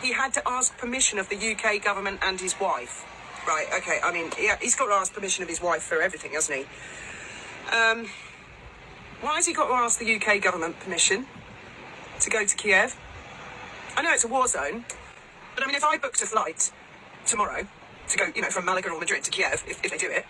he had to ask permission of the UK government and his wife. Right, okay, I mean, he's got to ask permission of his wife for everything, hasn't he? Why has he got to ask the UK government permission to go to Kiev? I know it's a war zone, but I mean, if I booked a flight tomorrow to go, from Malaga or Madrid to Kiev, if they do it,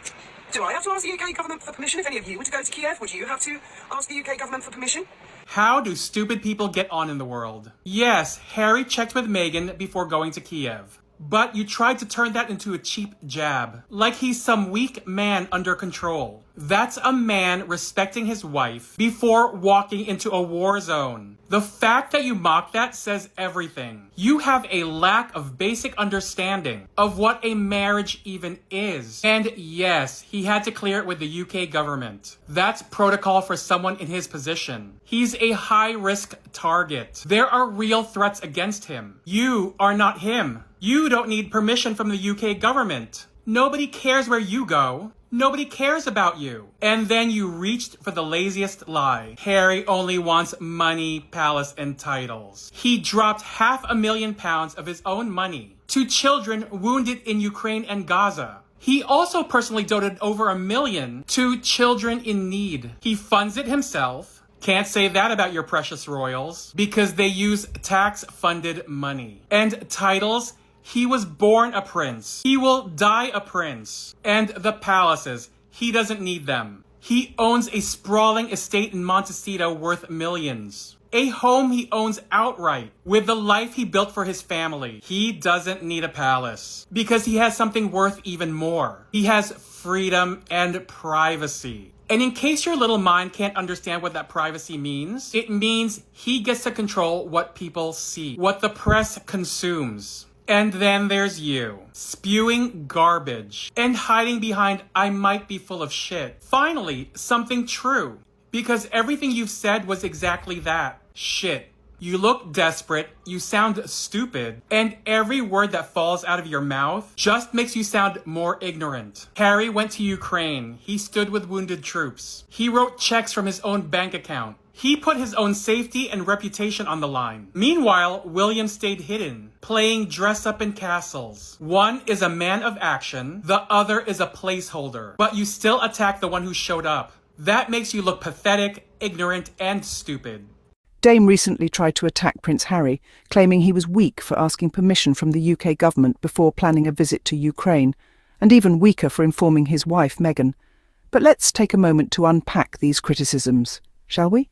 do I have to ask the UK government for permission? If any of you were to go to Kiev, would you have to ask the UK government for permission? How do stupid people get on in the world? Yes, Harry checked with Meghan before going to Kiev. But you tried to turn that into a cheap jab. Like he's some weak man under control. That's a man respecting his wife before walking into a war zone. The fact that you mock that says everything. You have a lack of basic understanding of what a marriage even is. And yes, he had to clear it with the UK government. That's protocol for someone in his position. He's a high-risk target. There are real threats against him. You are not him. You don't need permission from the UK government. Nobody cares where you go. Nobody cares about you. And then you reached for the laziest lie. Harry only wants money, palace, and titles. He dropped £500,000 of his own money to children wounded in Ukraine and Gaza. He also personally donated over $1 million to children in need. He funds it himself. Can't say that about your precious royals, because they use tax-funded money. And titles? He was born a prince. He will die a prince. And the palaces, he doesn't need them. He owns a sprawling estate in Montecito worth millions. A home he owns outright with the life he built for his family. He doesn't need a palace because he has something worth even more. He has freedom and privacy. And in case your little mind can't understand what that privacy means, it means he gets to control what people see, what the press consumes. And then there's you, spewing garbage and hiding behind "I might be full of shit." Finally, something true, because everything you've said was exactly that, shit. You look desperate, you sound stupid, and every word that falls out of your mouth just makes you sound more ignorant. Harry went to Ukraine. He stood with wounded troops. He wrote checks from his own bank account. He put his own safety and reputation on the line. Meanwhile, William stayed hidden, playing dress-up in castles. One is a man of action, the other is a placeholder. But you still attack the one who showed up. That makes you look pathetic, ignorant, and stupid. Dame recently tried to attack Prince Harry, claiming he was weak for asking permission from the UK government before planning a visit to Ukraine, and even weaker for informing his wife, Meghan. But let's take a moment to unpack these criticisms, shall we?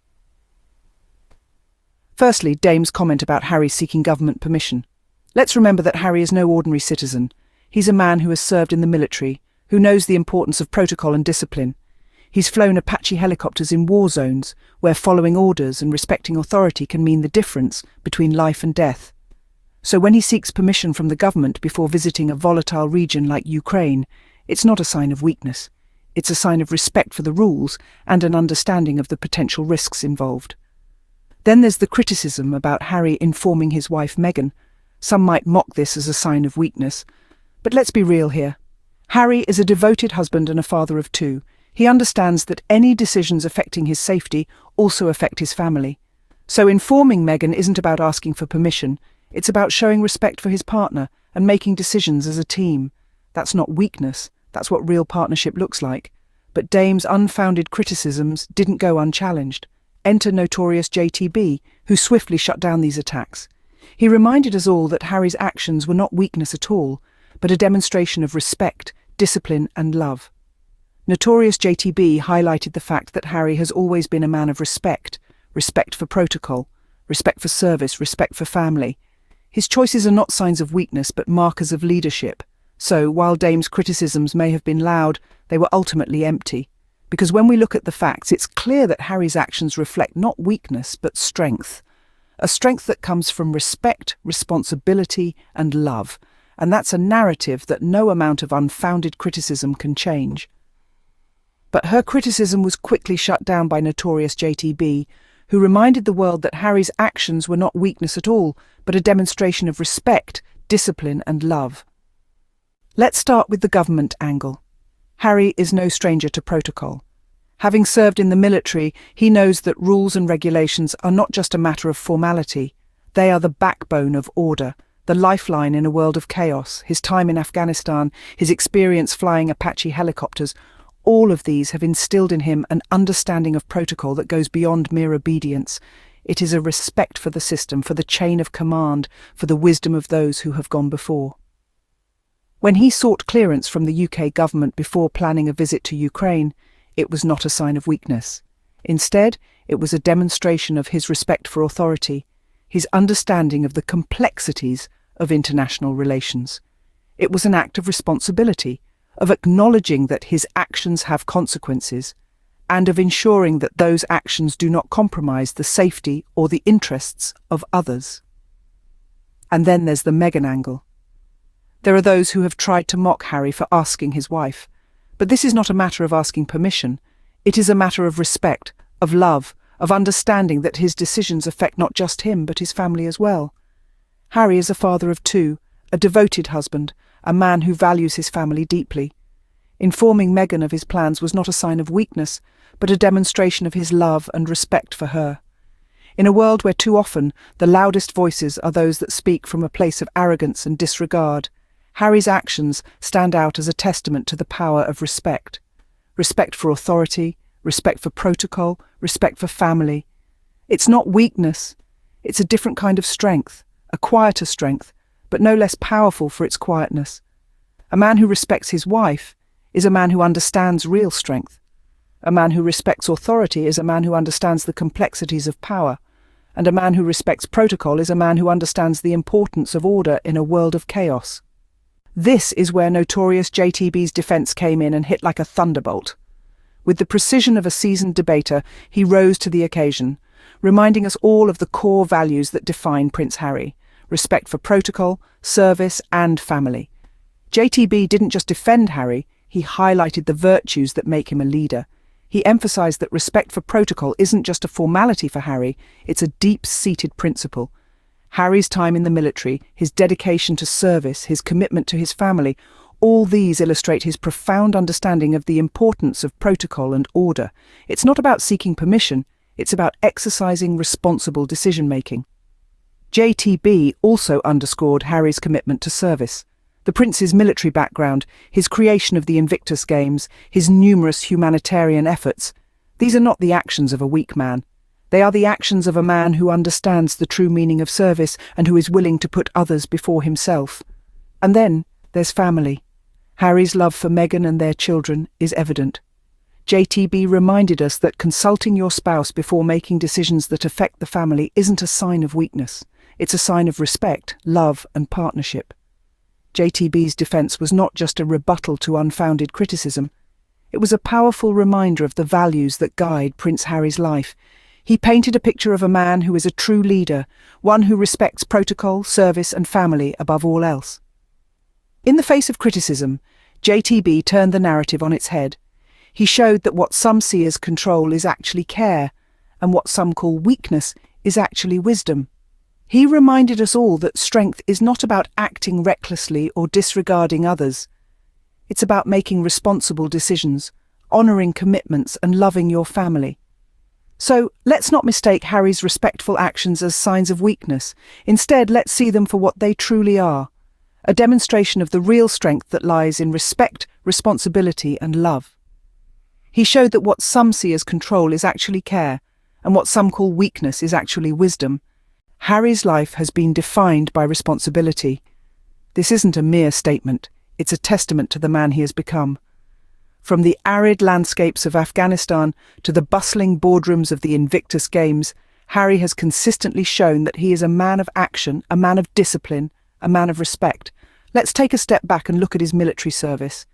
Firstly, Dame's comment about Harry seeking government permission. Let's remember that Harry is no ordinary citizen. He's a man who has served in the military, who knows the importance of protocol and discipline. He's flown Apache helicopters in war zones, where following orders and respecting authority can mean the difference between life and death. So when he seeks permission from the government before visiting a volatile region like Ukraine, it's not a sign of weakness. It's a sign of respect for the rules and an understanding of the potential risks involved. Then there's the criticism about Harry informing his wife Meghan. Some might mock this as a sign of weakness. But let's be real here. Harry is a devoted husband and a father of two. He understands that any decisions affecting his safety also affect his family. So informing Meghan isn't about asking for permission. It's about showing respect for his partner and making decisions as a team. That's not weakness. That's what real partnership looks like. But Dame's unfounded criticisms didn't go unchallenged. Enter Notorious JTB, who swiftly shut down these attacks. He reminded us all that Harry's actions were not weakness at all, but a demonstration of respect, discipline, and love. Notorious JTB highlighted the fact that Harry has always been a man of respect, respect for protocol, respect for service, respect for family. His choices are not signs of weakness, but markers of leadership. So, while Dame's criticisms may have been loud, they were ultimately empty. Because when we look at the facts, it's clear that Harry's actions reflect not weakness, but strength. A strength that comes from respect, responsibility, and love. And that's a narrative that no amount of unfounded criticism can change. But her criticism was quickly shut down by Notorious JTB, who reminded the world that Harry's actions were not weakness at all, but a demonstration of respect, discipline, and love. Let's start with the government angle. Harry is no stranger to protocol. Having served in the military, he knows that rules and regulations are not just a matter of formality. They are the backbone of order. the lifeline in a world of chaos, his time in Afghanistan, his experience flying Apache helicopters, all of these have instilled in him an understanding of protocol that goes beyond mere obedience. It is a respect for the system, for the chain of command, for the wisdom of those who have gone before. When he sought clearance from the UK government before planning a visit to Ukraine, it was not a sign of weakness. Instead, it was a demonstration of his respect for authority, his understanding of the complexities of international relations. It was an act of responsibility, of acknowledging that his actions have consequences, and of ensuring that those actions do not compromise the safety or the interests of others. And then there's the Meghan angle. There are those who have tried to mock Harry for asking his wife, but this is not a matter of asking permission. It is a matter of respect, of love, of understanding that his decisions affect not just him but his family as well. Harry is a father of two, a devoted husband, a man who values his family deeply. Informing Meghan of his plans was not a sign of weakness, but a demonstration of his love and respect for her. In a world where too often the loudest voices are those that speak from a place of arrogance and disregard, Harry's actions stand out as a testament to the power of respect. Respect for authority, respect for protocol, respect for family. It's not weakness, it's a different kind of strength, a quieter strength, but no less powerful for its quietness. A man who respects his wife is a man who understands real strength. A man who respects authority is a man who understands the complexities of power, and a man who respects protocol is a man who understands the importance of order in a world of chaos. This is where Notorious JTB's defence came in and hit like a thunderbolt. With the precision of a seasoned debater, he rose to the occasion, reminding us all of the core values that define Prince Harry: respect for protocol, service, and family. JTB didn't just defend Harry, he highlighted the virtues that make him a leader. He emphasised that respect for protocol isn't just a formality for Harry, it's a deep-seated principle. Harry's time in the military, his dedication to service, his commitment to his family, all these illustrate his profound understanding of the importance of protocol and order. It's not about seeking permission, it's about exercising responsible decision-making. JTB also underscored Harry's commitment to service. The prince's military background, his creation of the Invictus Games, his numerous humanitarian efforts, these are not the actions of a weak man. They are the actions of a man who understands the true meaning of service and who is willing to put others before himself. And then there's family. Harry's love for Meghan and their children is evident. JTB reminded us that consulting your spouse before making decisions that affect the family isn't a sign of weakness. It's a sign of respect, love, and partnership. JTB's defence was not just a rebuttal to unfounded criticism. It was a powerful reminder of the values that guide Prince Harry's life. He painted a picture of a man who is a true leader, one who respects protocol, service, and family above all else. In the face of criticism, JTB turned the narrative on its head. He showed that what some see as control is actually care, and what some call weakness is actually wisdom. He reminded us all that strength is not about acting recklessly or disregarding others. It's about making responsible decisions, honouring commitments, and loving your family. So, let's not mistake Harry's respectful actions as signs of weakness. Instead, let's see them for what they truly are: a demonstration of the real strength that lies in respect, responsibility, and love. He showed that what some see as control is actually care, and what some call weakness is actually wisdom. Harry's life has been defined by responsibility. This isn't a mere statement, it's a testament to the man he has become. From the arid landscapes of Afghanistan to the bustling boardrooms of the Invictus Games, Harry has consistently shown that he is a man of action, a man of discipline, a man of respect. Let's take a step back and look at his military service.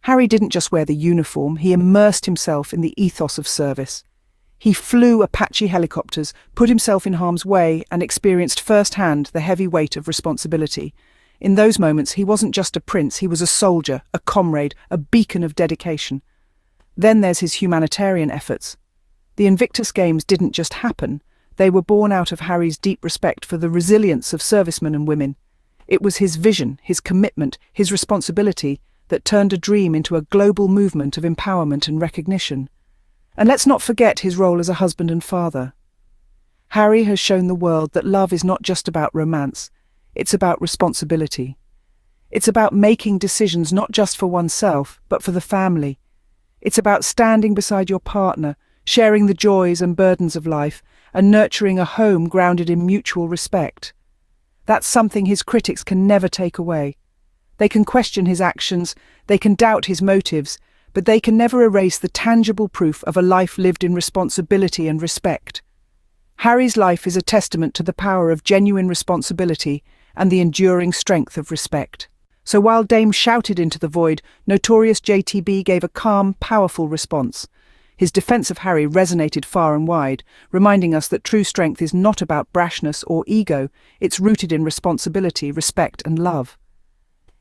Harry didn't just wear the uniform, he immersed himself in the ethos of service. He flew Apache helicopters, put himself in harm's way, and experienced firsthand the heavy weight of responsibility. In those moments, he wasn't just a prince, he was a soldier, a comrade, a beacon of dedication. Then there's his humanitarian efforts. The Invictus Games didn't just happen, they were born out of Harry's deep respect for the resilience of servicemen and women. It was his vision, his commitment, his responsibility that turned a dream into a global movement of empowerment and recognition. And let's not forget his role as a husband and father. Harry has shown the world that love is not just about romance. It's about responsibility. It's about making decisions not just for oneself, but for the family. It's about standing beside your partner, sharing the joys and burdens of life, and nurturing a home grounded in mutual respect. That's something his critics can never take away. They can question his actions, they can doubt his motives, but they can never erase the tangible proof of a life lived in responsibility and respect. Harry's life is a testament to the power of genuine responsibility and the enduring strength of respect. So while Dame shouted into the void, Notorious JTB gave a calm, powerful response. His defense of Harry resonated far and wide, reminding us that true strength is not about brashness or ego, it's rooted in responsibility, respect and love.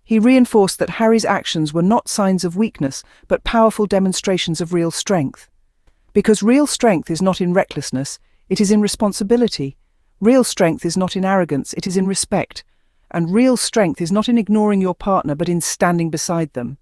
He reinforced that Harry's actions were not signs of weakness, but powerful demonstrations of real strength. Because real strength is not in recklessness, it is in responsibility. Real strength is not in arrogance, it is in respect. And real strength is not in ignoring your partner, but in standing beside them.